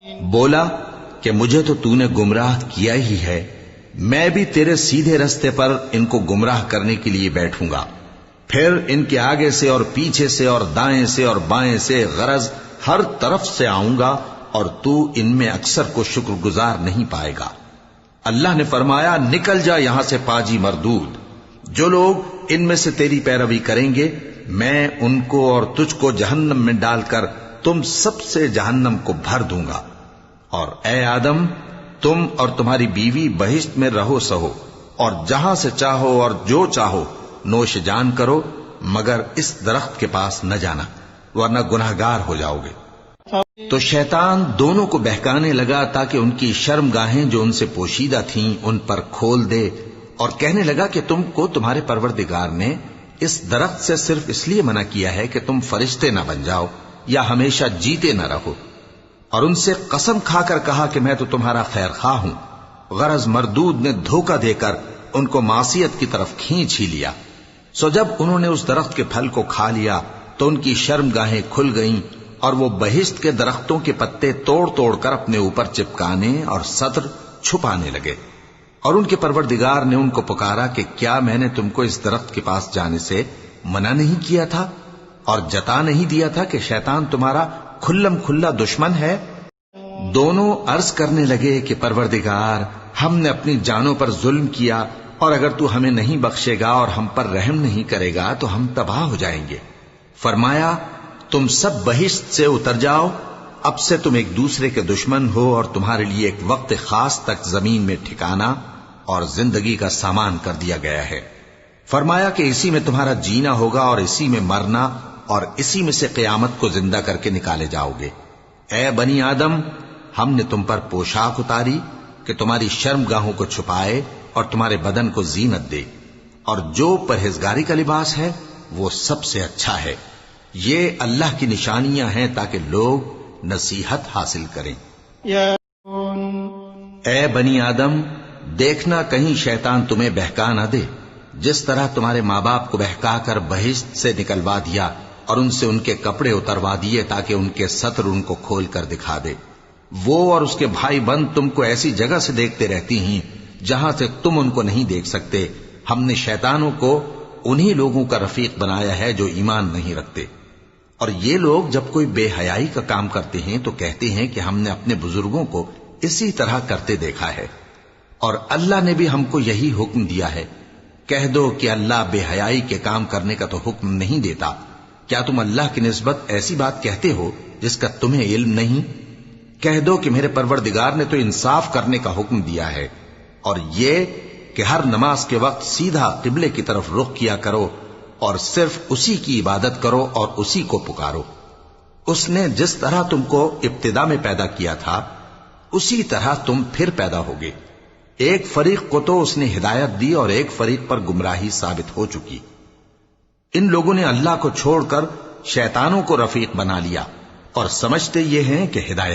بولا کہ مجھے تو تو نے گمراہ کیا ہی ہے، میں بھی تیرے سیدھے رستے پر ان کو گمراہ کرنے کے لیے بیٹھوں گا، پھر ان کے آگے سے اور پیچھے سے اور دائیں سے اور بائیں سے غرض ہر طرف سے آؤں گا، اور تو ان میں اکثر کو شکر گزار نہیں پائے گا۔ اللہ نے فرمایا نکل جا یہاں سے پاجی مردود، جو لوگ ان میں سے تیری پیروی کریں گے میں ان کو اور تجھ کو جہنم میں ڈال کر تم سب سے جہنم کو بھر دوں گا، اور اے آدم تم اور تمہاری بیوی بہشت میں رہو سہو، اور جہاں سے چاہو اور جو چاہو نوش جان کرو، مگر اس درخت کے پاس نہ جانا ورنہ گناہگار ہو جاؤ گے۔ تو شیطان دونوں کو بہکانے لگا تاکہ ان کی شرم گاہیں جو ان سے پوشیدہ تھیں ان پر کھول دے، اور کہنے لگا کہ تم کو تمہارے پروردگار نے اس درخت سے صرف اس لیے منع کیا ہے کہ تم فرشتے نہ بن جاؤ یا ہمیشہ جیتے نہ رہو، اور ان سے قسم کھا کر کہا کہ میں تو تمہارا خیر خواہ ہوں۔ غرض مردود نے دھوکہ دے کر ان کو معصیت کی طرف کھینچ ہی لیا، سو جب انہوں نے اس درخت کے پھل کو کھا لیا تو ان کی شرم گاہیں کھل گئیں، اور وہ بہشت کے درختوں کے پتے توڑ توڑ کر اپنے اوپر چپکانے اور سطر چھپانے لگے، اور ان کے پروردگار نے ان کو پکارا کہ کیا میں نے تم کو اس درخت کے پاس جانے سے منع نہیں کیا تھا، اور جتا نہیں دیا تھا کہ شیطان تمہارا کھلم کھلا دشمن ہے؟ دونوں عرض کرنے لگے کہ پروردگار ہم نے اپنی جانوں پر ظلم کیا، اور اگر تو ہمیں نہیں بخشے گا اور ہم پر رحم نہیں کرے گا تو ہم تباہ ہو جائیں گے۔ فرمایا تم سب بہشت سے اتر جاؤ، اب سے تم ایک دوسرے کے دشمن ہو، اور تمہارے لیے ایک وقت خاص تک زمین میں ٹھکانا اور زندگی کا سامان کر دیا گیا ہے۔ فرمایا کہ اسی میں تمہارا جینا ہوگا اور اسی میں مرنا، اور اسی میں سے قیامت کو زندہ کر کے نکالے جاؤ گے۔ اے بنی آدم ہم نے تم پر پوشاک اتاری کہ تمہاری شرم گاہوں کو چھپائے اور تمہارے بدن کو زینت دے، اور جو پرہیزگاری کا لباس ہے وہ سب سے اچھا ہے۔ یہ اللہ کی نشانیاں ہیں تاکہ لوگ نصیحت حاصل کریں۔ اے بنی آدم دیکھنا کہیں شیطان تمہیں بہکا نہ دے، جس طرح تمہارے ماں باپ کو بہکا کر بہشت سے نکلوا دیا اور ان سے ان کے کپڑے اتروا دیے تاکہ ان کے ستر ان کو کھول کر دکھا دے۔ وہ اور اس کے بھائی بند تم کو ایسی جگہ سے دیکھتے رہتی ہیں جہاں سے تم ان کو نہیں دیکھ سکتے۔ ہم نے شیطانوں کو انہی لوگوں کا رفیق بنایا ہے جو ایمان نہیں رکھتے، اور یہ لوگ جب کوئی بے حیائی کا کام کرتے ہیں تو کہتے ہیں کہ ہم نے اپنے بزرگوں کو اسی طرح کرتے دیکھا ہے، اور اللہ نے بھی ہم کو یہی حکم دیا ہے۔ کہہ دو کہ اللہ بے حیائی کے کام کرنے کا تو حکم نہیں دیتا، کیا تم اللہ کی نسبت ایسی بات کہتے ہو جس کا تمہیں علم نہیں؟ کہہ دو کہ میرے پروردگار نے تو انصاف کرنے کا حکم دیا ہے، اور یہ کہ ہر نماز کے وقت سیدھا قبلے کی طرف رخ کیا کرو اور صرف اسی کی عبادت کرو اور اسی کو پکارو۔ اس نے جس طرح تم کو ابتدا میں پیدا کیا تھا اسی طرح تم پھر پیدا ہوگے۔ ایک فریق کو تو اس نے ہدایت دی اور ایک فریق پر گمراہی ثابت ہو چکی۔ ان لوگوں نے اللہ کو چھوڑ کر شیطانوں کو رفیق بنا لیا اور سمجھتے یہ ہیں کہ ہدایت